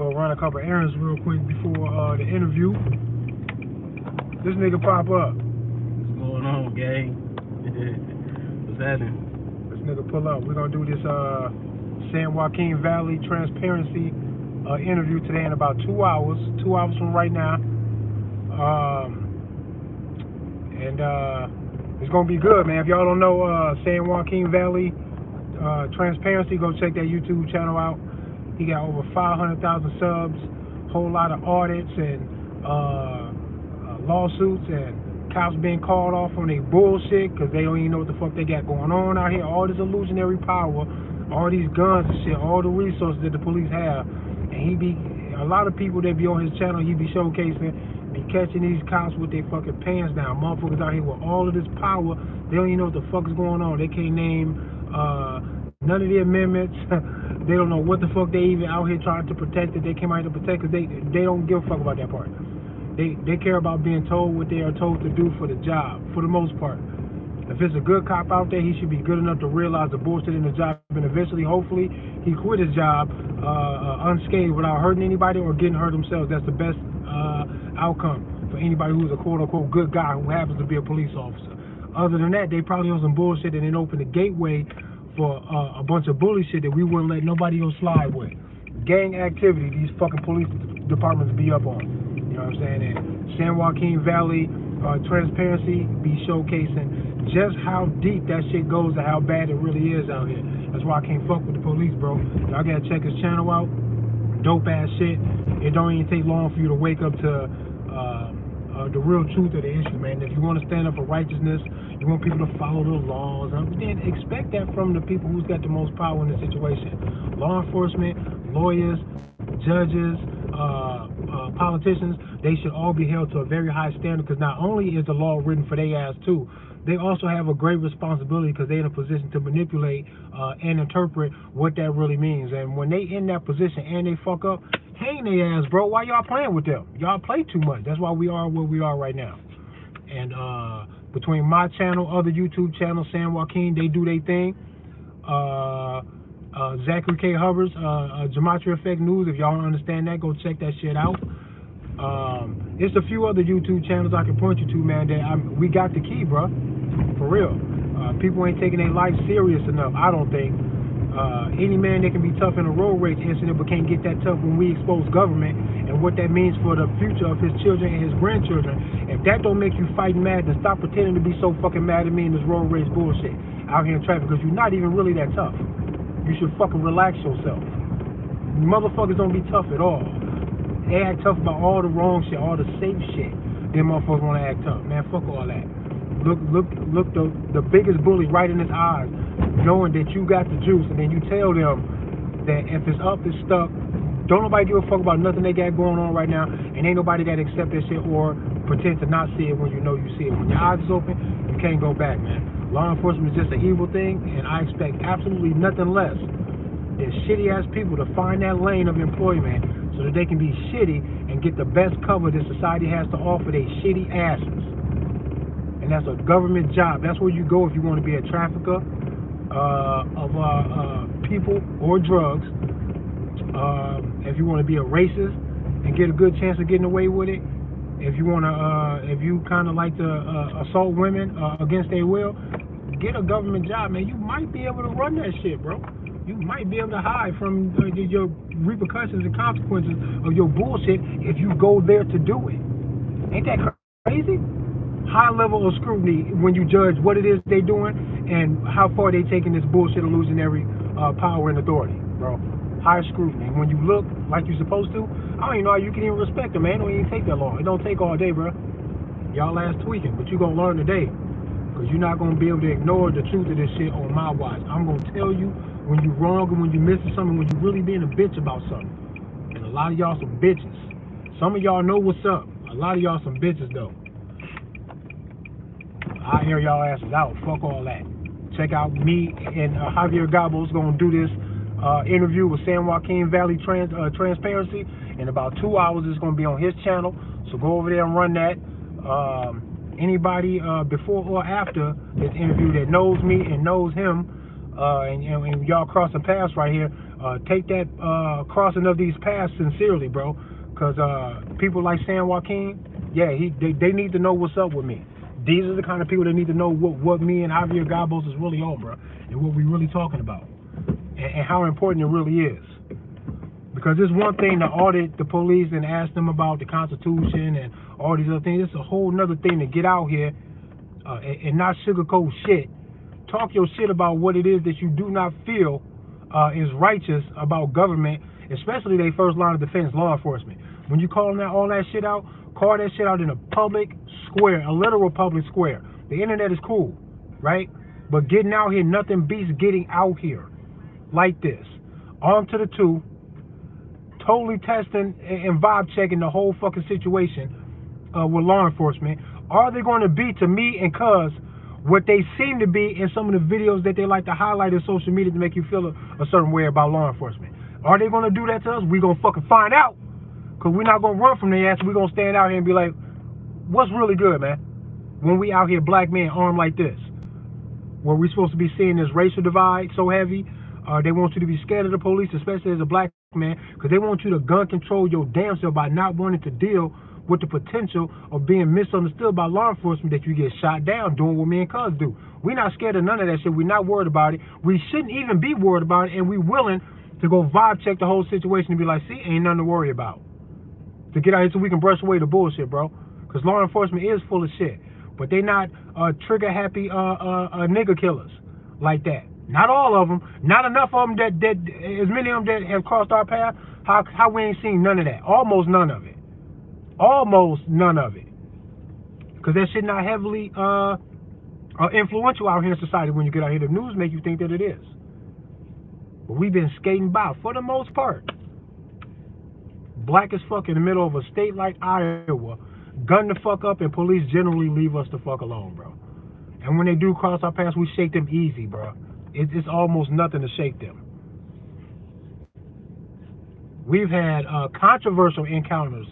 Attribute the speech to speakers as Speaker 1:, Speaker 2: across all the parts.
Speaker 1: Well, run a couple errands real quick before the interview. This nigga pop up.
Speaker 2: What's going on, gang? What's happening?
Speaker 1: This nigga pull up. We're gonna do this San Joaquin Valley Transparency interview today in about 2 hours. 2 hours from right now. It's gonna be good, man. If y'all don't know San Joaquin Valley Transparency, go check that YouTube channel out. He got over 500,000 subs, whole lot of audits and lawsuits and cops being called off on their bullshit because they don't even know what the fuck they got going on out here. All this illusionary power, all these guns and shit, all the resources that the police have. And a lot of people that be on his channel, he be showcasing, be catching these cops with their fucking pants down. Motherfuckers out here with all of this power, they don't even know what the fuck is going on. They can't name none of the amendments. They don't know what the fuck they even out here trying to protect that they came out to protect, because they don't give a fuck about that part. They care about being told what they are told to do for the job, for the most part. If it's a good cop out there, he should be good enough to realize the bullshit in the job, and eventually, hopefully, he quit his job unscathed without hurting anybody or getting hurt themselves. That's the best outcome for anybody who's a quote-unquote good guy who happens to be a police officer. Other than that, they probably on some bullshit and then open the gateway for a bunch of bully shit that we wouldn't let nobody else slide with. Gang activity these fucking police departments be up on. You know what I'm saying? And San Joaquin Valley Transparency be showcasing just how deep that shit goes and how bad it really is out here. That's why I can't fuck with the police, bro. Y'all gotta check his channel out. Dope ass shit. It don't even take long for you to wake up to the real truth of the issue, man. If you want to stand up for righteousness, you want people to follow the laws, then expect that from the people who's got the most power in the situation. Law enforcement, lawyers, judges, politicians, they should all be held to a very high standard, because not only is the law written for their ass too, they also have a great responsibility because they're in a position to manipulate and interpret what that really means. And when they in that position and they fuck up, hang their ass, bro. Why y'all playing with them? Y'all play too much. That's why we are where we are right now. And between my channel, other YouTube channels, San Joaquin, they do their thing. Zachary K. Hubbard's Gematria Effect News, if y'all don't understand that, go check that shit out. It's a few other YouTube channels I can point you to, man, that we got the key, bro. For real. People ain't taking their life serious enough, I don't think. Any man that can be tough in a road rage incident but can't get that tough when we expose government and what that means for the future of his children and his grandchildren. If that don't make you fighting mad, then stop pretending to be so fucking mad at me in this road rage bullshit out here in traffic, because you're not even really that tough. You should fucking relax yourself. Motherfuckers don't be tough at all. They act tough about all the wrong shit, all the safe shit. Then motherfuckers want to act tough. Man, fuck all that. Look the biggest bully right in his eyes, knowing that you got the juice, and then you tell them that if it's up, it's stuck. Don't nobody give a fuck about nothing they got going on right now, and ain't nobody got to accept that shit or pretend to not see it when you know you see it. When your eyes is open, you can't go back, man. Law enforcement is just an evil thing, and I expect absolutely nothing less than shitty ass people to find that lane of employment so that they can be shitty and get the best cover that society has to offer their shitty asses. And that's a government job. That's where you go if you want to be a trafficker of people or drugs. If you want to be a racist and get a good chance of getting away with it. If you want to, if you kind of like to assault women against their will, get a government job, man. You might be able to run that shit, bro. You might be able to hide from your repercussions and consequences of your bullshit if you go there to do it. Ain't that crazy? High level of scrutiny when you judge what it is they doing and how far they taking this bullshit illusionary power and authority, bro. High scrutiny. And when you look like you're supposed to, I don't even know how you can even respect them, man. It don't even take that long. It don't take all day, bro. Y'all ass tweaking, but you gonna learn today, because you're not gonna be able to ignore the truth of this shit on my watch. I'm gonna tell you when you're wrong and when you're missing something, when you're really being a bitch about something. And a lot of y'all some bitches. Some of y'all know what's up. A lot of y'all some bitches though. I hear y'all asses out. Fuck all that. Check out me and Javier Gabo's gonna do this interview with San Joaquin Valley Transparency in about 2 hours. It's gonna be on his channel, so go over there and run that. Anybody before or after this interview that knows me and knows him, and y'all crossing paths right here, Take that crossing of these paths sincerely, bro. Because people like San Joaquin, yeah, they need to know what's up with me. These are the kind of people that need to know what me and Javier Gabos is really on, bro, and what we really talking about, and how important it really is. Because it's one thing to audit the police and ask them about the Constitution and all these other things. It's a whole nother thing to get out here and not sugarcoat shit. Talk your shit about what it is that you do not feel is righteous about government, especially their first line of defense, law enforcement. When you calling all that shit out, call that shit out in a public square, a literal public square. The internet is cool, right? But getting out here, nothing beats getting out here like this. On to the two, totally testing and vibe checking the whole fucking situation with law enforcement. Are they going to be to me and cuz what they seem to be in some of the videos that they like to highlight in social media to make you feel a certain way about law enforcement? Are they going to do that to us? We're going to fucking find out. Because we're not going to run from their ass. We're going to stand out here and be like, what's really good, man? When we out here, black men armed like this, where we supposed to be seeing this racial divide so heavy, they want you to be scared of the police, especially as a black man, because they want you to gun control your damn self by not wanting to deal with the potential of being misunderstood by law enforcement, that you get shot down doing what me and cuz do. We're not scared of none of that shit. We're not worried about it. We shouldn't even be worried about it, and we're willing to go vibe check the whole situation and be like, see, ain't nothing to worry about. To get out here so we can brush away the bullshit, bro. Because law enforcement is full of shit. But they not trigger-happy nigga killers like that. Not all of them. Not enough of them that as many of them that have crossed our path, how we ain't seen none of that. Almost none of it. Almost none of it. Because that shit not heavily influential out here in society when you get out here. The news make you think that it is. But we've been skating by, for the most part. Black as fuck in the middle of a state like Iowa, gun the fuck up, and police generally leave us the fuck alone, bro. And when they do cross our paths, we shake them easy, bro. It's almost nothing to shake them. We've had controversial encounters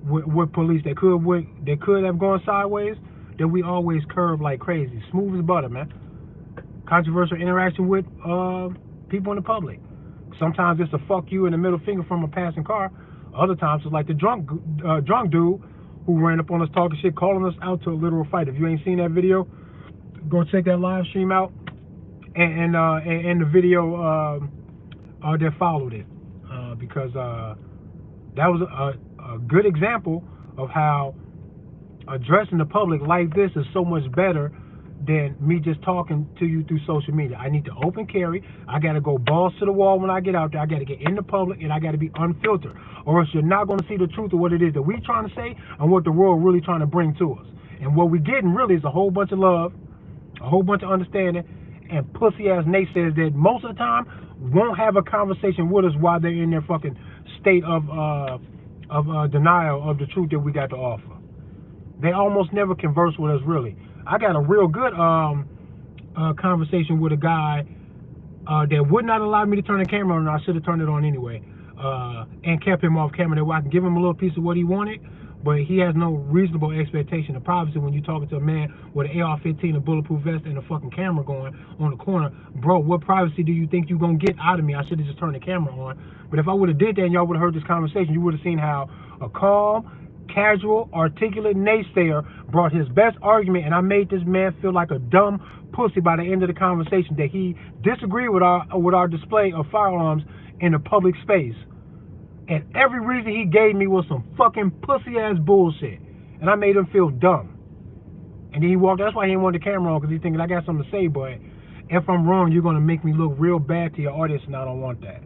Speaker 1: with police that could have gone sideways, that we always curve like crazy, smooth as butter, man. Controversial interaction with people in the public. Sometimes it's a fuck you and a middle finger from a passing car. Other times it's like the drunk dude who ran up on us talking shit, calling us out to a literal fight. If you ain't seen that video, go check that live stream out and the video that followed it, because that was a good example of how addressing the public like this is so much better than me just talking to you through social media. I need to open carry. I got to go balls to the wall when I get out there. I got to get in the public, and I got to be unfiltered, or else you're not going to see the truth of what it is that we're trying to say and what the world really trying to bring to us. And what we're getting really is a whole bunch of love, a whole bunch of understanding, and pussy-ass naysayers that most of the time won't have a conversation with us while they're in their fucking state of denial of the truth that we got to offer. They almost never converse with us, really. I got a real good conversation with a guy that would not allow me to turn the camera on. I should have turned it on anyway, and kept him off camera. That way I can give him a little piece of what he wanted, but he has no reasonable expectation of privacy when you're talking to a man with an AR-15, a bulletproof vest, and a fucking camera going on the corner. Bro, what privacy do you think you're going to get out of me? I should have just turned the camera on. But if I would have did that and y'all would have heard this conversation, you would have seen how a calm, casual, articulate naysayer brought his best argument, and I made this man feel like a dumb pussy by the end of the conversation, that he disagreed with our display of firearms in a public space. And every reason he gave me was some fucking pussy-ass bullshit. And I made him feel dumb. And then he walked. That's why he didn't want the camera on, because he's thinking, I got something to say, but if I'm wrong, you're going to make me look real bad to your audience, and I don't want that.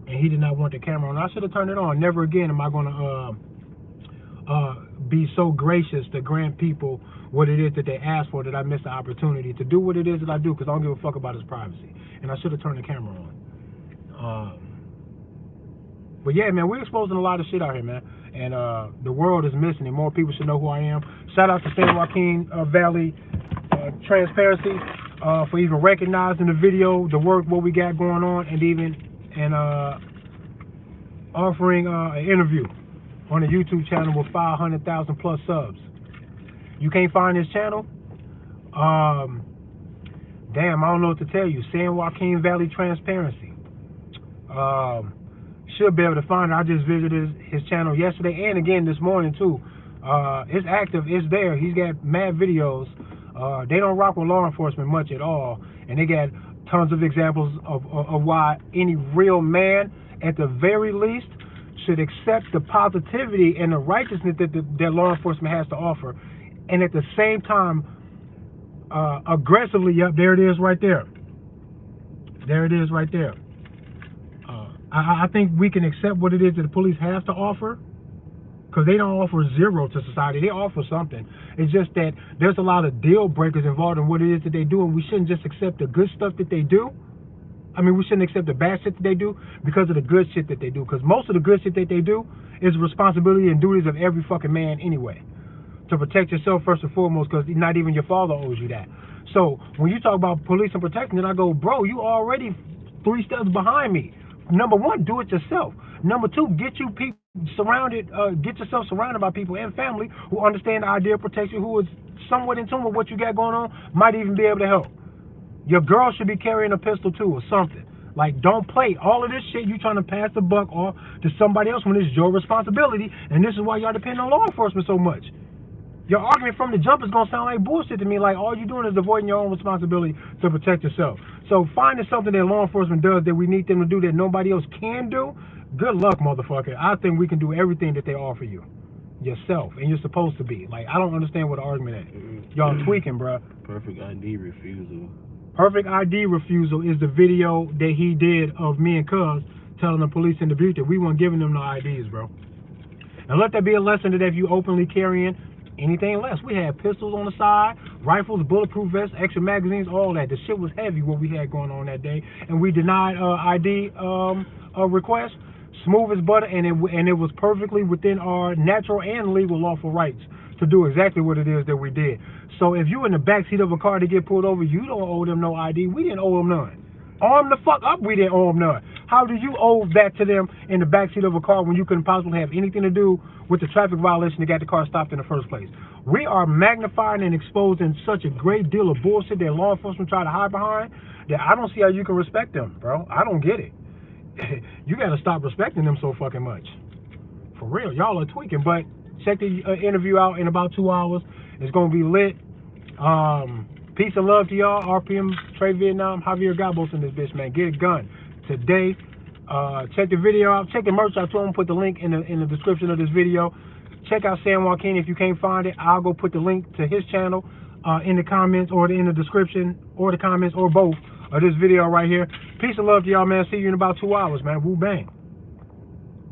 Speaker 1: And he did not want the camera on. I should have turned it on. Never again am I going to be so gracious to grant people what it is that they ask for, that I miss the opportunity to do what it is that I do, because I don't give a fuck about his privacy. And I should have turned the camera on. But yeah, man, we're exposing a lot of shit out here, man. And the world is missing it. More people should know who I am. Shout out to San Joaquin Valley Transparency for even recognizing the video, the work, what we got going on, and offering an interview on a YouTube channel with 500,000 plus subs. You can't find this channel? Damn, I don't know what to tell you. San Joaquin Valley Transparency. Should be able to find it. I just visited his channel yesterday and again this morning too. It's active. It's there. He's got mad videos. They don't rock with law enforcement much at all, and they got tons of examples of why any real man, at the very least, should accept the positivity and the righteousness that law enforcement has to offer, and at the same time, aggressively. Yep, there it is, right there. There it is, right there. I think we can accept what it is that the police have to offer, because they don't offer zero to society. They offer something. It's just that there's a lot of deal breakers involved in what it is that they do, and we shouldn't just accept the good stuff that they do. I mean, we shouldn't accept the bad shit that they do because of the good shit that they do, because most of the good shit that they do is responsibility and duties of every fucking man anyway. To protect yourself first and foremost, because not even your father owes you that. So when you talk about police and protection, then I go, bro, you already 3 steps behind me. Number one, do it yourself. Number two, get yourself surrounded by people and family who understand the idea of protection, who is somewhat in tune with what you got going on, might even be able to help. Your girl should be carrying a pistol too or something. Like, don't play all of this shit you trying to pass the buck off to somebody else when it's your responsibility, and this is why y'all depend on law enforcement so much. Your argument from the jump is going to sound like bullshit to me, like all you're doing is avoiding your own responsibility to protect yourself. So finding something that law enforcement does that we need them to do that nobody else can do, good luck, motherfucker. I think we can do everything that they offer you yourself, and you're supposed to be. Like, I don't understand what the argument is. Y'all tweaking, bruh.
Speaker 2: Perfect ID refusal.
Speaker 1: Perfect ID refusal is the video that he did of me and Cuz telling the police in Dubuque that we weren't giving them no IDs, bro. And let that be a lesson that if you openly carrying anything less. We had pistols on the side, rifles, bulletproof vests, extra magazines, all that. The shit was heavy what we had going on that day, and we denied ID request, smooth as butter, and it was perfectly within our natural and legal lawful rights to do exactly what it is that we did. So if you in the backseat of a car to get pulled over, you don't owe them no ID. We didn't owe them none. Arm the fuck up, we didn't owe them none. How do you owe that to them in the backseat of a car when you couldn't possibly have anything to do with the traffic violation that got the car stopped in the first place? We are magnifying and exposing such a great deal of bullshit that law enforcement try to hide behind that I don't see how you can respect them, bro. I don't get it. You got to stop respecting them so fucking much. For real, y'all are tweaking. But check the interview out in about 2 hours. It's going to be lit. Peace and love to y'all. RPM, Trade Vietnam, Javier Gabos in this bitch, man. Get a gun today. Check the video out. Check the merch out too. I'm going to put the link in the description of this video. Check out San Joaquin if you can't find it. I'll go put the link to his channel in the comments or in the description or the comments or both of this video right here. Peace and love to y'all, man. See you in about 2 hours, man. Woo bang.